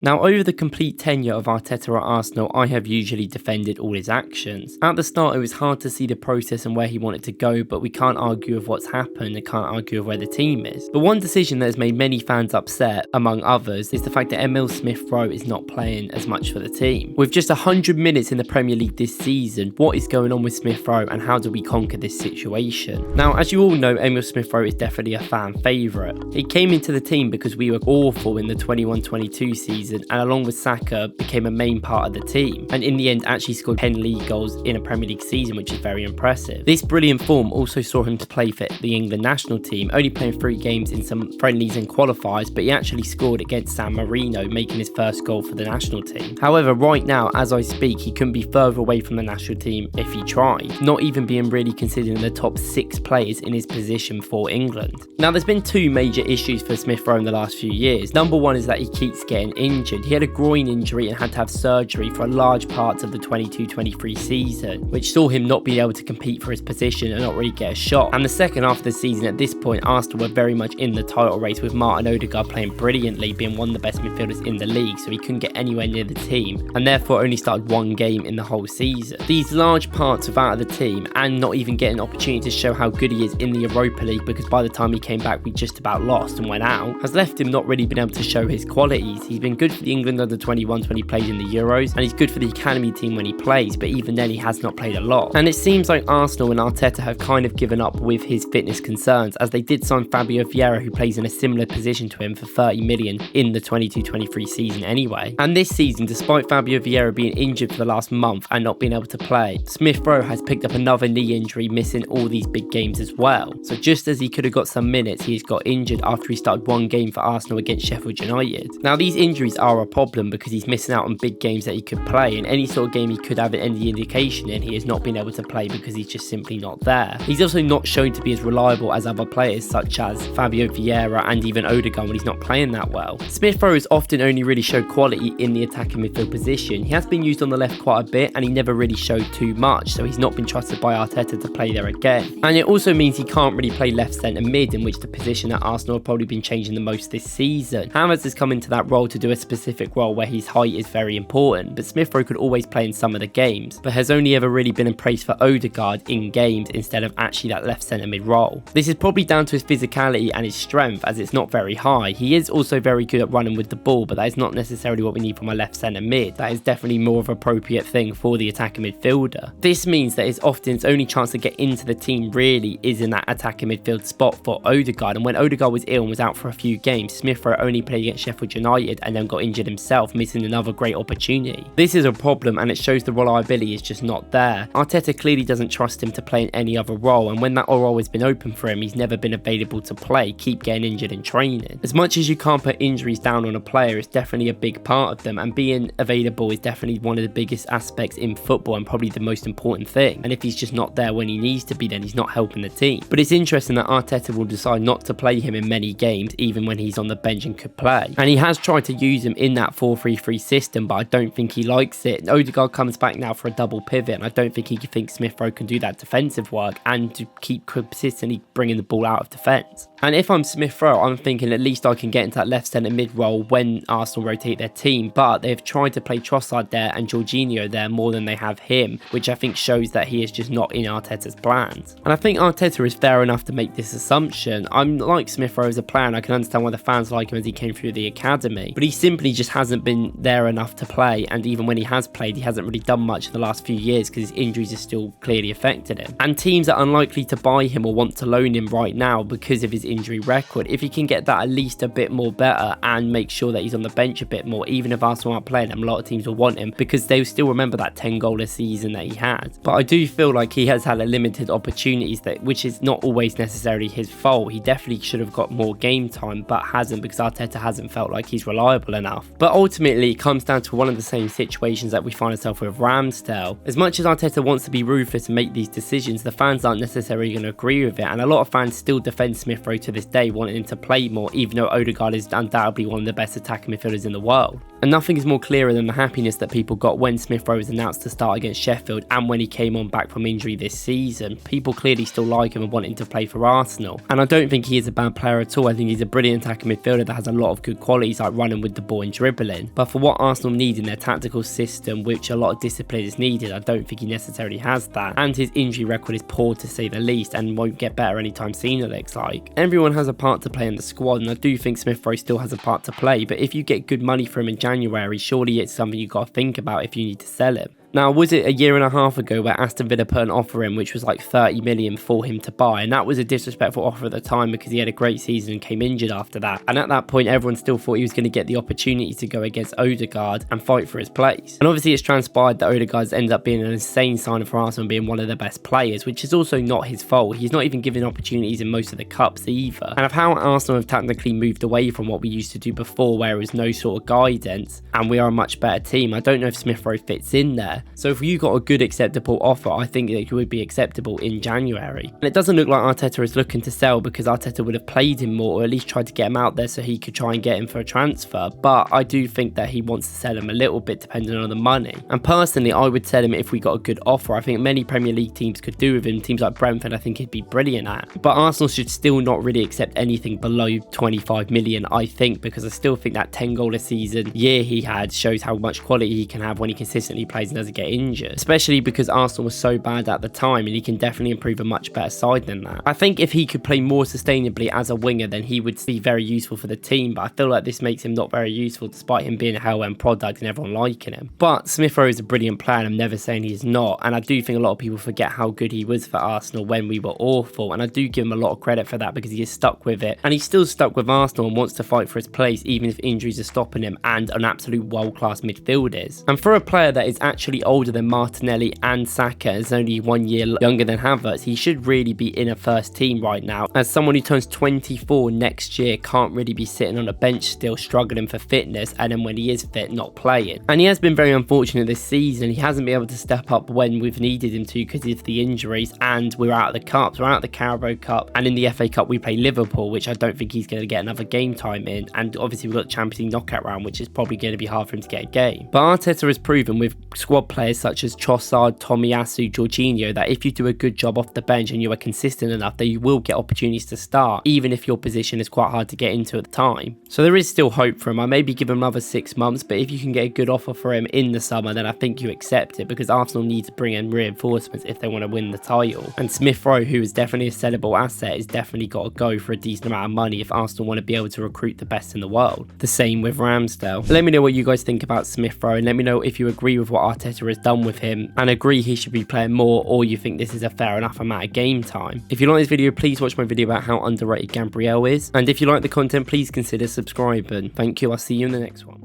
Now, over the complete tenure of Arteta at Arsenal, I have usually defended all his actions. At the start, it was hard to see the process and where he wanted to go, but we can't argue with what's happened and can't argue with where the team is. But one decision that has made many fans upset, among others, is the fact that Smith Rowe is not playing as much for the team. With just 100 minutes in the Premier League this season, what is going on with Smith Rowe and how do we conquer this situation? Now, as you all know, Smith Rowe is definitely a fan favourite. He came into the team because we were awful in the 21-22 season, and along with Saka became a main part of the team, and in the end actually scored 10 league goals in a Premier League season, which is very impressive. This brilliant form also saw him to play for the England national team, only playing 3 games in some friendlies and qualifiers, but he actually scored against San Marino, making his first goal for the national team. However, right now as I speak, he couldn't be further away from the national team if he tried, not even being really considered in the top 6 players in his position for England. Now, there's been 2 major issues for Smith Rowe in the last few years. Number one is that he keeps getting injured. He had a groin injury and had to have surgery for a large part of the 22-23 season, which saw him not be able to compete for his position and not really get a shot. And the second half of the season, at this point, Arsenal were very much in the title race, with Martin Odegaard playing brilliantly, being one of the best midfielders in the league, so he couldn't get anywhere near the team, and therefore only started 1 game in the whole season. These large parts of out of the team, and not even getting an opportunity to show how good he is in the Europa League, because by the time he came back we just about lost and went out, has left him not really been able to show his qualities. He's been good for the England under 21s when he plays in the Euros, and he's good for the academy team when he plays, but even then he has not played a lot. And it seems like Arsenal and Arteta have kind of given up with his fitness concerns, as they did sign Fabio Vieira, who plays in a similar position to him, for 30 million in the 22-23 season anyway. And this season, despite Fabio Vieira being injured for the last month and not being able to play, Smith Rowe has picked up another knee injury, missing all these big games as well. So just as he could have got some minutes, he has got injured after he started 1 game for Arsenal against Sheffield United. Now, these injuries are a problem because he's missing out on big games that he could play, and any sort of game he could have any indication in, he has not been able to play because he's just simply not there. He's also not shown to be as reliable as other players such as Fabio Vieira and even Odegaard when he's not playing that well. Smith Rowe has often only really showed quality in the attacking midfield position. He has been used on the left quite a bit, and he never really showed too much, so he's not been trusted by Arteta to play there again. And it also means he can't really play left centre mid, in which the position that Arsenal have probably been changing the most this season. Hammers has come into that role to do a specific role where his height is very important, but Smith Rowe could always play in some of the games, but has only ever really been in praise for Odegaard in games instead of actually that left centre mid role. This is probably down to his physicality and his strength, as it's not very high. He is also very good at running with the ball, but that is not necessarily what we need from a left centre mid. That is definitely more of an appropriate thing for the attacking midfielder. This means that it's often his only chance to get into the team really is in that attacking midfield spot for Odegaard, and when Odegaard was ill and was out for a few games, Smith Rowe only played against Sheffield United and then got injured himself, missing another great opportunity. This is a problem, and it shows the reliability is just not there. Arteta clearly doesn't trust him to play in any other role, and when that role has been open for him, he's never been available to play, keep getting injured in training. As much as you can't put injuries down on a player, it's definitely a big part of them, and being available is definitely one of the biggest aspects in football and probably the most important thing. And if he's just not there when he needs to be, then he's not helping the team. But it's interesting that Arteta will decide not to play him in many games, even when he's on the bench and could play. And he has tried to use him in that 4-3-3 system, but I don't think he likes it. Odegaard comes back now for a double pivot, and I don't think he thinks Smith Rowe can do that defensive work and to keep consistently bringing the ball out of defence. And if I'm Smith Rowe, I'm thinking at least I can get into that left centre mid role when Arsenal rotate their team, but they've tried to play Trossard there and Jorginho there more than they have him, which I think shows that he is just not in Arteta's plans. And I think Arteta is fair enough to make this assumption. I'm like Smith Rowe as a player, and I can understand why the fans like him as he came through the academy, but he simply just hasn't been there enough to play, and even when he has played, he hasn't really done much in the last few years because his injuries have still clearly affected him. And teams are unlikely to buy him or want to loan him right now because of his injury record. If he can get that at least a bit more better and make sure that he's on the bench a bit more, even if Arsenal aren't playing him, a lot of teams will want him because they still remember that 10-goal season that he had. But I do feel like he has had a limited opportunities, which is not always necessarily his fault. He definitely should have got more game time, but hasn't, because Arteta hasn't felt like he's reliable enough. But ultimately, it comes down to one of the same situations that we find ourselves with Ramsdale. As much as Arteta wants to be ruthless and make these decisions, the fans aren't necessarily going to agree with it, and a lot of fans still defend Smith Rowe to this day, wanting him to play more, even though Odegaard is undoubtedly one of the best attacking midfielders in the world. And nothing is more clearer than the happiness that people got when Smith Rowe was announced to start against Sheffield and when he came on back from injury this season. People clearly still like him and want him to play for Arsenal. And I don't think he is a bad player at all. I think he's a brilliant attacking midfielder that has a lot of good qualities like running with the ball and dribbling. But for what Arsenal need in their tactical system, which a lot of discipline is needed, I don't think he necessarily has that. And his injury record is poor to say the least and won't get better anytime soon, it looks like. Everyone has a part to play in the squad, and I do think Smith Rowe still has a part to play, but if you get good money for him in January, surely it's something you've got to think about if you need to sell him. Now, was it a year and a half ago where Aston Villa put an offer in which was like 30 million for him to buy, and that was a disrespectful offer at the time because he had a great season and came injured after that, and at that point everyone still thought he was going to get the opportunity to go against Odegaard and fight for his place. And obviously it's transpired that Odegaard's ended up being an insane signing for Arsenal and being one of the best players, which is also not his fault. He's not even given opportunities in most of the cups either. And of how Arsenal have technically moved away from what we used to do before, where it was no sort of guidance and we are a much better team, I don't know if Smith Rowe fits in there. So if you got a good acceptable offer, I think it would be acceptable in January. And it doesn't look like Arteta is looking to sell because Arteta would have played him more, or at least tried to get him out there so he could try and get him for a transfer. But I do think that he wants to sell him a little bit depending on the money. And personally, I would sell him if we got a good offer. I think many Premier League teams could do with him. Teams like Brentford, I think he'd be brilliant at. But Arsenal should still not really accept anything below 25 million, I think, because I still think that 10 goal a season year he had shows how much quality he can have when he consistently plays and doesn't get injured. Especially because Arsenal was so bad at the time, and he can definitely improve a much better side than that. I think if he could play more sustainably as a winger, then he would be very useful for the team, but I feel like this makes him not very useful despite him being a hell-end product and everyone liking him. But Smith Rowe is a brilliant player, and I'm never saying he's not, and I do think a lot of people forget how good he was for Arsenal when we were awful, and I do give him a lot of credit for that because he is stuck with it, and he's still stuck with Arsenal and wants to fight for his place even if injuries are stopping him and an absolute world-class midfield is. And for a player that is actually older than Martinelli and Saka, is only 1 year younger than Havertz, he should really be in a first team right now. As someone who turns 24 next year can't really be sitting on a bench still struggling for fitness, and then when he is fit not playing. And he has been very unfortunate this season. He hasn't been able to step up when we've needed him to because of the injuries, and we're out of the cups. We're out of the Carabao Cup, and in the FA Cup we play Liverpool, which I don't think he's going to get another game time in, and obviously we've got the Champions League knockout round, which is probably going to be hard for him to get a game. But Arteta has proven with squad players such as Trossard, Tomiyasu, Jorginho, that if you do a good job off the bench and you are consistent enough, that you will get opportunities to start, even if your position is quite hard to get into at the time. So there is still hope for him. I maybe give him another 6 months, but if you can get a good offer for him in the summer, then I think you accept it, because Arsenal need to bring in reinforcements if they want to win the title. And Smith Rowe, who is definitely a sellable asset, is definitely got to go for a decent amount of money if Arsenal want to be able to recruit the best in the world. The same with Ramsdale. Let me know what you guys think about Smith Rowe, and let me know if you agree with what Arteta has done with him and agree he should be playing more, or you think this is a fair enough amount of game time. If you like this video, please watch my video about how underrated Gabriel is, and if you like the content, please consider subscribing. Thank you, I'll see you in the next one.